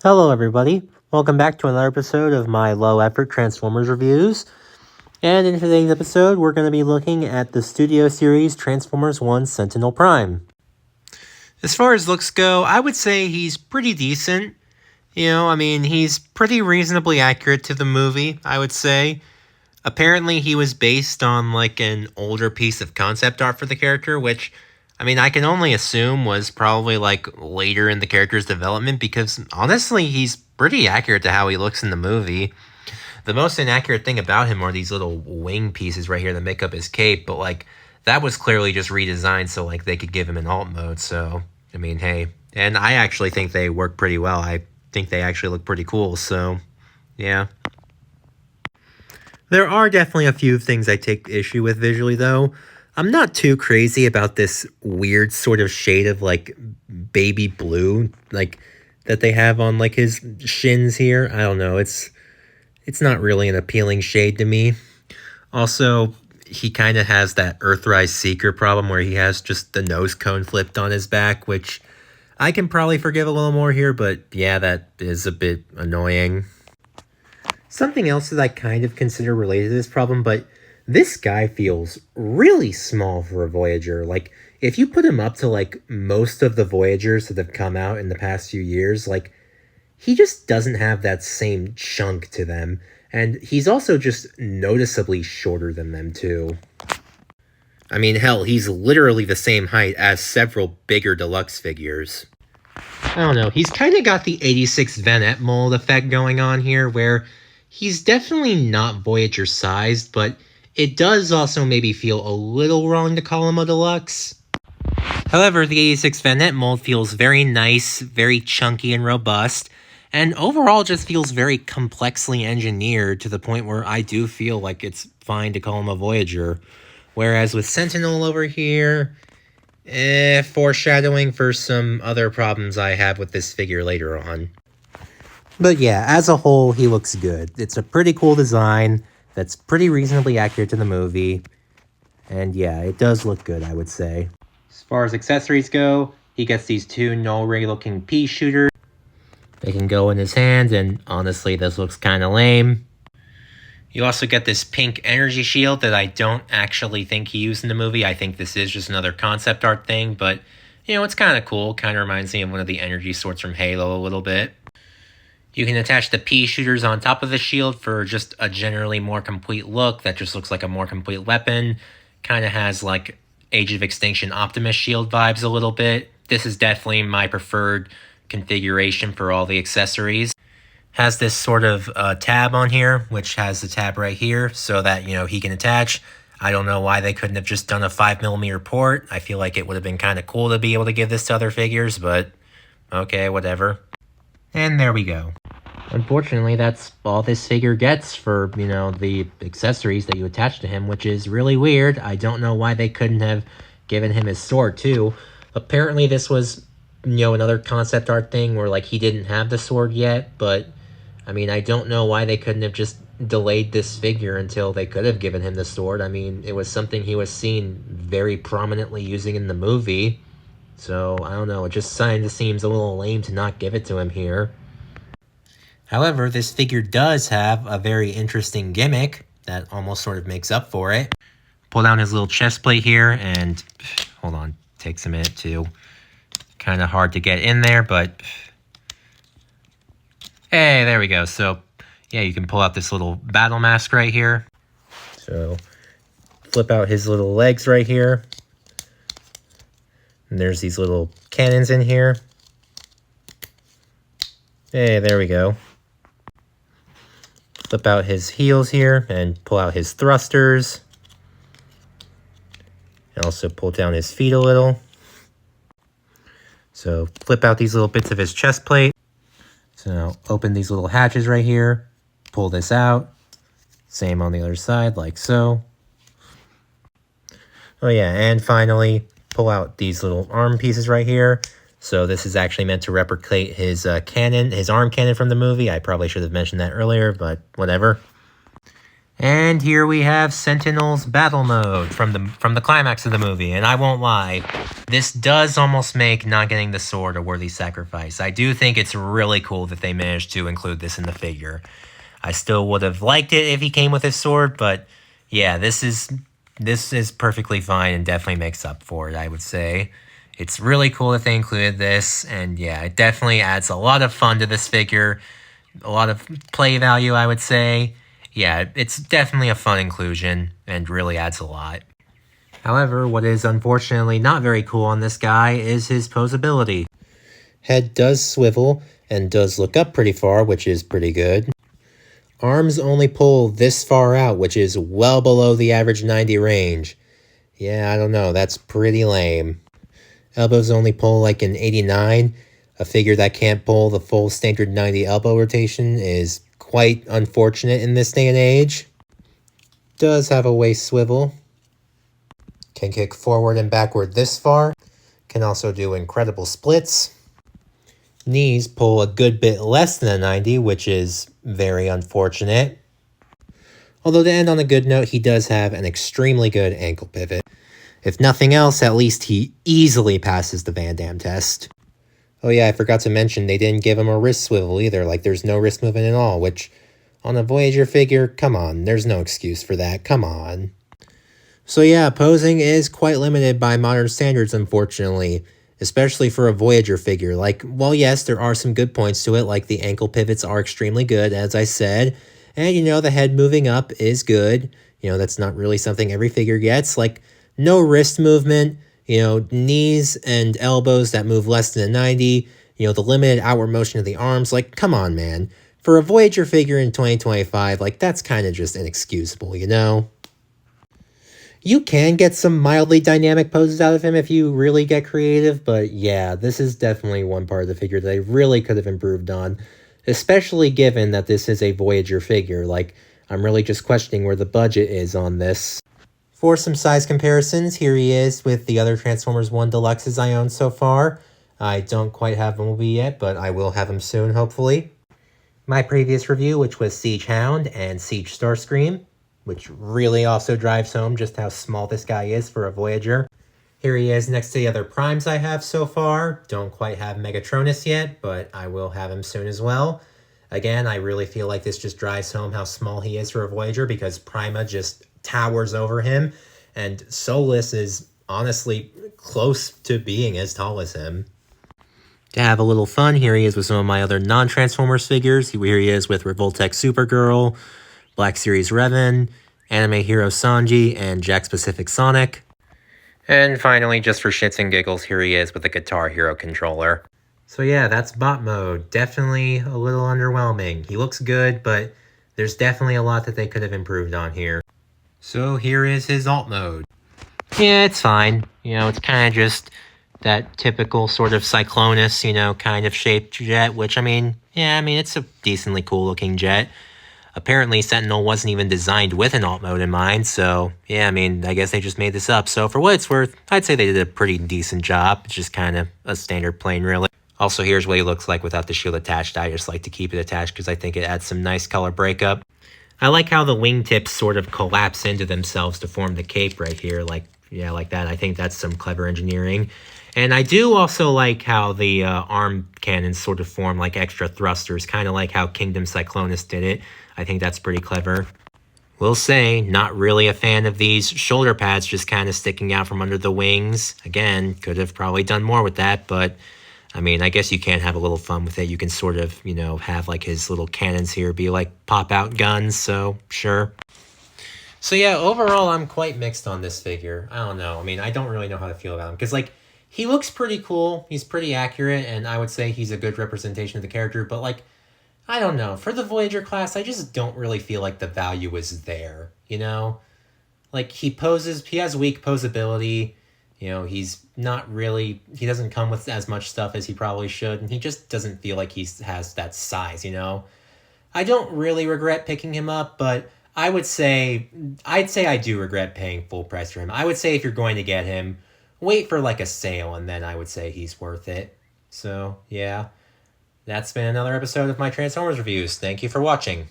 Hello everybody, welcome back to another episode of my low-effort Transformers reviews. And in today's episode, we're going to be looking at the studio series Transformers 1 Sentinel Prime. As far as looks go, I would say he's pretty decent. He's pretty reasonably accurate to the movie, I would say. Apparently he was based on like an older piece of concept art for the character, which I can only assume was probably like later in the character's development because honestly, he's pretty accurate to how he looks in the movie. The most inaccurate thing about him are these little wing pieces right here that make up his cape, but like that was clearly just redesigned so like they could give him an alt mode. So, hey, and I actually think they work pretty well. I think they actually look pretty cool. So, yeah. There are definitely a few things I take issue with visually, though. I'm not too crazy about this weird sort of shade of, like, baby blue, like, that they have on, like, his shins here. I don't know, it's not really an appealing shade to me. Also, he kind of has that Earthrise Seeker problem where he has just the nose cone flipped on his back, which I can probably forgive a little more here, but yeah, that is a bit annoying. Something else that I kind of consider related to this problem, but this guy feels really small for a Voyager. Like, if you put him up to, like, most of the Voyagers that have come out in the past few years, like, he just doesn't have that same chunk to them. And he's also just noticeably shorter than them, too. Hell, he's literally the same height as several bigger deluxe figures. I don't know, he's kind of got the 86 Vanette mold effect going on here, where he's definitely not Voyager sized, but it does also maybe feel a little wrong to call him a deluxe. However, the 86 Vanette mold feels very nice, very chunky and robust, and overall just feels very complexly engineered to the point where I do feel like it's fine to call him a Voyager. Whereas with Sentinel over here, foreshadowing for some other problems I have with this figure later on. But yeah, as a whole, he looks good. It's a pretty cool design that's pretty reasonably accurate to the movie. And yeah, it does look good, I would say. As far as accessories go, he gets these two no-ray looking pea shooters. They can go in his hand, and honestly, this looks kind of lame. You also get this pink energy shield that I don't actually think he used in the movie. I think this is just another concept art thing, but, it's kind of cool. Kind of reminds me of one of the energy swords from Halo a little bit. You can attach the pea shooters on top of the shield for just a generally more complete look that just looks like a more complete weapon. Kind of has like Age of Extinction Optimus shield vibes a little bit. This is definitely my preferred configuration for all the accessories. Has this sort of tab on here, which has the tab right here so that, he can attach. I don't know why they couldn't have just done a 5mm port. I feel like it would have been kind of cool to be able to give this to other figures, but okay, whatever. And there we go. Unfortunately, that's all this figure gets for, the accessories that you attach to him, which is really weird. I don't know why they couldn't have given him his sword, too. Apparently, this was, another concept art thing where, like, he didn't have the sword yet, but, I don't know why they couldn't have just delayed this figure until they could have given him the sword. It was something he was seen very prominently using in the movie. So, I don't know, it just kind of seems a little lame to not give it to him here. However, this figure does have a very interesting gimmick that almost sort of makes up for it. Pull down his little chest plate here, and hold on, takes a minute too. Kind of hard to get in there, but hey, there we go. So, yeah, you can pull out this little battle mask right here. So, flip out his little legs right here. And there's these little cannons in here. Hey, there we go. Flip out his heels here and pull out his thrusters. And also pull down his feet a little. So flip out these little bits of his chest plate. So now open these little hatches right here. Pull this out. Same on the other side, like so. Oh yeah, and finally, pull out these little arm pieces right here. So this is actually meant to replicate his cannon, his arm cannon from the movie. I probably should have mentioned that earlier, but whatever. And here we have Sentinel's battle mode from the climax of the movie, and I won't lie, this does almost make not getting the sword a worthy sacrifice. I do think it's really cool that they managed to include this in the figure. I still would have liked it if he came with his sword, but yeah, this is perfectly fine and definitely makes up for it, I would say. It's really cool that they included this, and yeah, it definitely adds a lot of fun to this figure, a lot of play value, I would say. Yeah, it's definitely a fun inclusion and really adds a lot. However, what is unfortunately not very cool on this guy is his posability. Head does swivel and does look up pretty far, which is pretty good. Arms only pull this far out, which is well below the average 90 range. Yeah, I don't know, that's pretty lame. Elbows only pull like an 89. A figure that can't pull the full standard 90 elbow rotation is quite unfortunate in this day and age. Does have a waist swivel. Can kick forward and backward this far. Can also do incredible splits. Knees pull a good bit less than a 90, which is very unfortunate. Although to end on a good note, he does have an extremely good ankle pivot. If nothing else, at least he easily passes the Van Damme test. Oh yeah, I forgot to mention they didn't give him a wrist swivel either, like there's no wrist movement at all, which on a Voyager figure, come on, there's no excuse for that, come on. So yeah, posing is quite limited by modern standards, unfortunately, especially for a Voyager figure. Like, well, yes, there are some good points to it, like the ankle pivots are extremely good, as I said, and the head moving up is good. That's not really something every figure gets, like no wrist movement, knees and elbows that move less than a 90, the limited outward motion of the arms, like, come on, man. For a Voyager figure in 2025, like, that's kind of just inexcusable, You can get some mildly dynamic poses out of him if you really get creative, but yeah, this is definitely one part of the figure that they really could have improved on, especially given that this is a Voyager figure. Like, I'm really just questioning where the budget is on this. For some size comparisons, here he is with the other Transformers 1 Deluxes I own so far. I don't quite have Bumblebee yet, but I will have him soon, hopefully. My previous review, which was Siege Hound and Siege Starscream, which really also drives home just how small this guy is for a Voyager. Here he is next to the other Primes I have so far. Don't quite have Megatronus yet, but I will have him soon as well. Again, I really feel like this just drives home how small he is for a Voyager because Prima just towers over him, and Solus is honestly close to being as tall as him. To have a little fun, here he is with some of my other non-Transformers figures. Here he is with Revoltech Supergirl, Black Series Revan, Anime Hero Sanji, and Jax Pacific Sonic. And finally, just for shits and giggles, here he is with the Guitar Hero controller. So yeah, that's bot mode. Definitely a little underwhelming. He looks good, but there's definitely a lot that they could have improved on here. So here is his alt mode. Yeah, it's fine. It's kind of just that typical sort of Cyclonus, kind of shaped jet, which, it's a decently cool looking jet. Apparently, Sentinel wasn't even designed with an alt mode in mind, so, yeah, I guess they just made this up. So for what it's worth, I'd say they did a pretty decent job. It's just kind of a standard plane, really. Also, here's what he looks like without the shield attached. I just like to keep it attached because I think it adds some nice color breakup. I like how the wingtips sort of collapse into themselves to form the cape right here, like that. I think that's some clever engineering. And I do also like how the arm cannons sort of form like extra thrusters, kind of like how Kingdom Cyclonus did it. I think that's pretty clever. Will say, not really a fan of these shoulder pads just kind of sticking out from under the wings. Again, could have probably done more with that, but I guess you can have a little fun with it. You can sort of, have like his little cannons here be like pop-out guns, so sure. So yeah, overall, I'm quite mixed on this figure. I don't know. I don't really know how to feel about him. Because, he looks pretty cool. He's pretty accurate, and I would say he's a good representation of the character. But, I don't know. For the Voyager class, I just don't really feel like the value is there, he has weak posability. He's not really, he doesn't come with as much stuff as he probably should, and he just doesn't feel like he has that size, I don't really regret picking him up, but I'd say I do regret paying full price for him. I would say if you're going to get him, wait for a sale, and then I would say he's worth it. So, yeah, that's been another episode of my Transformers reviews. Thank you for watching.